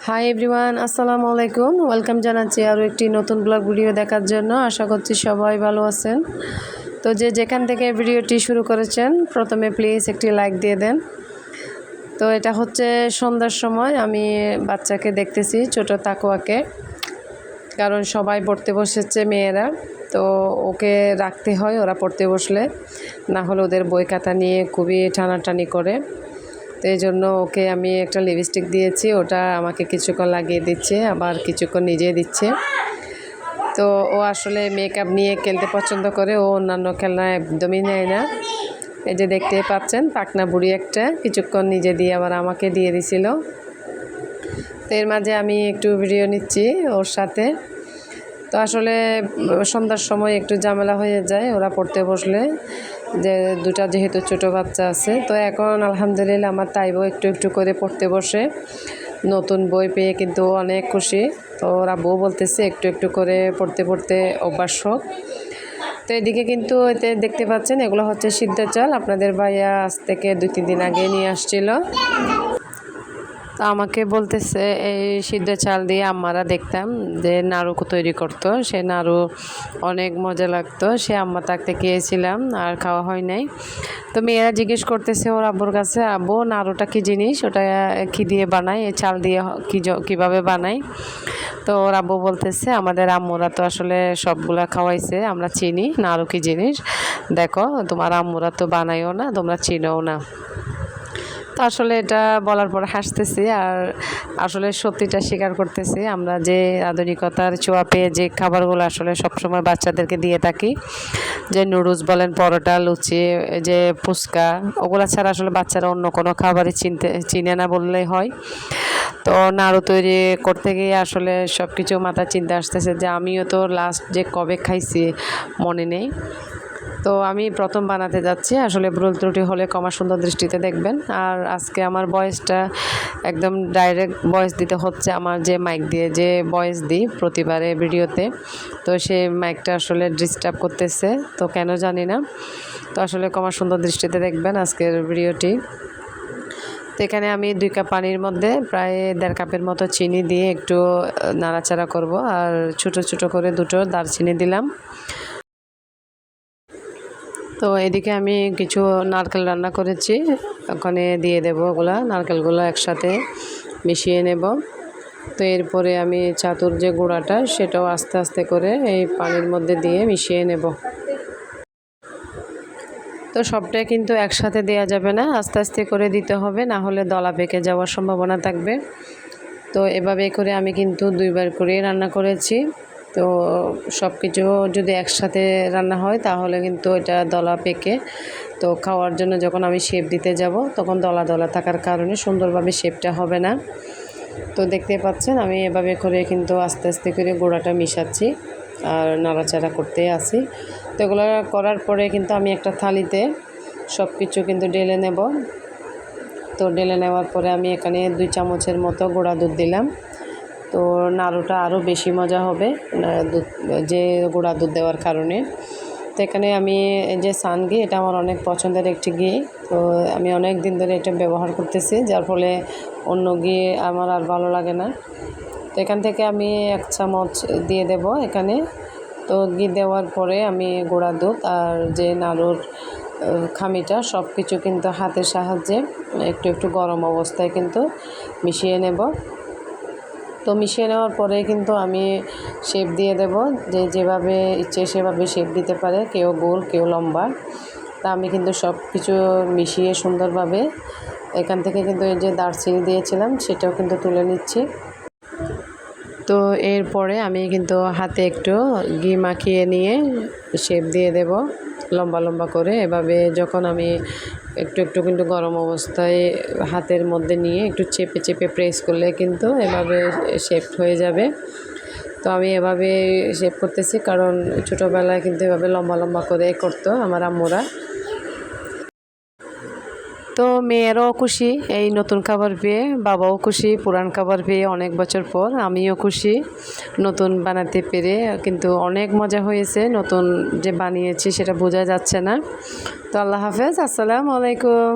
Hi everyone, আসসালামু আলাইকুম। Welcome জানাচ্ছি আরও একটি নতুন ব্লগ ভিডিও দেখার জন্য। আশা করছি সবাই ভালো আছেন। তো যে যেখান থেকে ভিডিওটি শুরু করেছেন প্রথমে প্লিজ একটি লাইক দিয়ে দেন। তো এটা হচ্ছে সন্ধ্যার সময় আমি বাচ্চাকে দেখতেছি, ছোট তাকুয়াকে, কারণ সবাই পড়তে বসেছে মেয়েরা, তো ওকে রাখতে হয় ওরা পড়তে বসলে, না হলে ওদের বই খাতা নিয়ে খুবই টানাটানি করে। তো এই জন্য ওকে আমি একটা লিপস্টিক দিয়েছি, ওটা আমাকে কিছুক্ষণ লাগিয়ে দিচ্ছে, আবার কিছুক্ষণ নিজে দিচ্ছে। তো ও আসলে মেকআপ নিয়ে খেলতে পছন্দ করে, ও অন্যান্য খেলনা একদমই নেয় না। এই যে দেখতে পাচ্ছেন পাকনা বুড়ি একটা, কিছুক্ষণ নিজে দিয়ে আবার আমাকে দিয়ে দিছিল। তো এর মাঝে আমি একটু ভিডিও নিচ্ছি ওর সাথে। তো আসলে সন্ধ্যার সময় একটু ঝামেলা হয়ে যায় ওরা পড়তে বসলে, যে দুটা যেহেতু ছোটো বাচ্চা আছে। তো এখন আলহামদুলিল্লাহ আমার তাইবও একটু একটু করে পড়তে বসে, নতুন বই পেয়ে কিন্তু অনেক খুশি। তো ওরা বউ বলতেছে একটু একটু করে পড়তে পড়তে অভ্যাস হোক। তো এদিকে কিন্তু এতে দেখতে পাচ্ছেন এগুলো হচ্ছে সিদ্ধ চাল, আপনাদের ভাইয়া আজ থেকে 2-3 দিন আগে নিয়ে আসছিল। তো আমাকে বলতেছে এই সিদ্ধ চাল দিয়ে আম্মারা দেখতাম যে নাড়ু তৈরি করতো, সে নাড়ু অনেক মজা লাগতো, সে আম্মা থাকতে খেয়েছিলাম আর খাওয়া হয় নাই। তো মেয়েরা জিজ্ঞেস করতেছে ওর আব্বুর কাছে, আব্বু নাড়ুটা কী জিনিস, ওটা কী দিয়ে বানায়, এই চাল দিয়ে কীভাবে বানায়? তো ওর আব্বু বলতেছে আমাদের আম্মুরা তো আসলে সবগুলা খাওয়াইছে, আমরা চিনি নাড়ু কী জিনিস, দেখো তোমার আম্মুরা তো বানাইও না, তোমরা চিনোও না। তো আসলে এটা বলার পর হাসতেছি, আর আসলে সত্যিটা স্বীকার করতেছি, আমরা যে আধুনিকতার ছোঁয়া পেয়ে যে খাবারগুলো আসলে সবসময় বাচ্চাদেরকে দিয়ে থাকি, যে নুডলস বলেন, পরোটা, লুচি, যে ফুচকা, ওগুলো ছাড়া আসলে বাচ্চারা অন্য কোনো খাবারই চিনে না বললেই হয়। তো নাড়ু তৈরি করতে গিয়ে আসলে সব কিছু মাথায় চিন্তা আসতেছে যে আমিও তো লাস্ট যে কবে খাইছি মনে নেই। তো আমি প্রথম বানাতে যাচ্ছি, আসলে ভুল ত্রুটি হলে ক্ষমা সুন্দর দৃষ্টিতে দেখবেন। আর আজকে আমার ভয়েসটা একদম ডাইরেক্ট ভয়েস দিতে হচ্ছে, আমার যে মাইক দিয়ে যে ভয়েস দিই প্রতিবারে ভিডিওতে, তো সেই মাইকটা আসলে ডিস্টার্ব করতেছে, তো কেন জানি না। তো আসলে ক্ষমা সুন্দর দৃষ্টিতে দেখবেন আজকের ভিডিওটি। তো এখানে আমি 2 কাপ পানির মধ্যে প্রায় 1.5 কাপের মতো চিনি দিয়ে একটু নাড়াচাড়া করব, আর ছোট ছোট করে 2টো দারচিনি দিলাম। তো এদিকে আমি কিছু নারকেল রান্না করেছি, ওখানে দিয়ে দেব ওগুলা, নারকেলগুলো একসাথে মিশিয়ে নেব। তো এরপরে আমি ছাতুর যে গুঁড়াটা সেটাও আস্তে আস্তে করে এই পানির মধ্যে দিয়ে মিশিয়ে নেব। তো সবটাই কিন্তু একসাথে দেওয়া যাবে না, আস্তে আস্তে করে দিতে হবে, না হলে দলা পেকে যাওয়ার সম্ভাবনা থাকবে। তো এভাবে করে আমি কিন্তু 2বার করে রান্না করেছি। তো সব কিছু যদি একসাথে রান্না হয় তাহলে কিন্তু এটা দলা পেকে, তো খাওয়ার জন্য যখন আমি শেপ দিতে যাব তখন দলা দলা থাকার কারণে সুন্দরভাবে শেপটা হবে না। তো দেখতে পাচ্ছেন আমি এভাবে করে কিন্তু আস্তে আস্তে করে গুঁড়াটা মিশাচ্ছি আর নাড়াচাড়া করতে আসি। তো এগুলো করার পরে কিন্তু আমি একটা থালিতে সব কিছু কিন্তু ঢেলে নেব। তো ঢেলে নেওয়ার পরে আমি এখানে 2 চামচের মতো গুঁড়া দুধ দিলাম। তো নাড়ুটা আরও বেশি মজা হবে দুধ, যে গুঁড়া দুধ দেওয়ার কারণে। তো এখানে আমি যে সান ঘি, এটা আমার অনেক পছন্দের একটি ঘি, তো আমি অনেক দিন ধরে এটা ব্যবহার করতেছি, যার ফলে অন্য ঘি আমার আর ভালো লাগে না। তো এখান থেকে আমি 1 চামচ দিয়ে দেব এখানে। তো ঘি দেওয়ার পরে আমি গুঁড়া দুধ আর যে নাড়ুর খামিটা সব কিছু কিন্তু হাতের সাহায্যে একটু একটু গরম অবস্থায় কিন্তু মিশিয়ে নেব। তো মিশিয়ে নেওয়ার পরে কিন্তু আমি শেপ দিয়ে দেব, যে যেভাবে ইচ্ছে সেভাবে শেপ দিতে পারে, কেউ গোল কেউ লম্বা। তা আমি কিন্তু সব কিছু মিশিয়ে সুন্দরভাবে এখান থেকে কিন্তু এই যে দারচিনি দিয়েছিলাম সেটাও কিন্তু তুলে নিচ্ছি। তো এরপরে আমি কিন্তু হাতে একটু ঘি মাখিয়ে নিয়ে শেপ দিয়ে দেব লম্বা লম্বা করে। এভাবে যখন আমি একটু একটু কিন্তু গরম অবস্থায় হাতের মধ্যে নিয়ে একটু চেপে চেপে প্রেস করলে কিন্তু এভাবে শেপ হয়ে যাবে। তো আমি এভাবে শেপ করতেছি, কারণ ছোটোবেলায় কিন্তু এভাবে লম্বা লম্বা করে করতো আমার আম্মুরা। তো মেয়েরাও খুশি এই নতুন খাবার পেয়ে, বাবাও খুশি পুরান খাবার পেয়ে, অনেক বছর পর আমিও খুশি নতুন বানাতে পেরে। কিন্তু অনেক মজা হয়েছে, নতুন যে বানিয়েছি সেটা বোঝা যাচ্ছে না। তো আল্লাহ হাফেজ, আসসালামু আলাইকুম।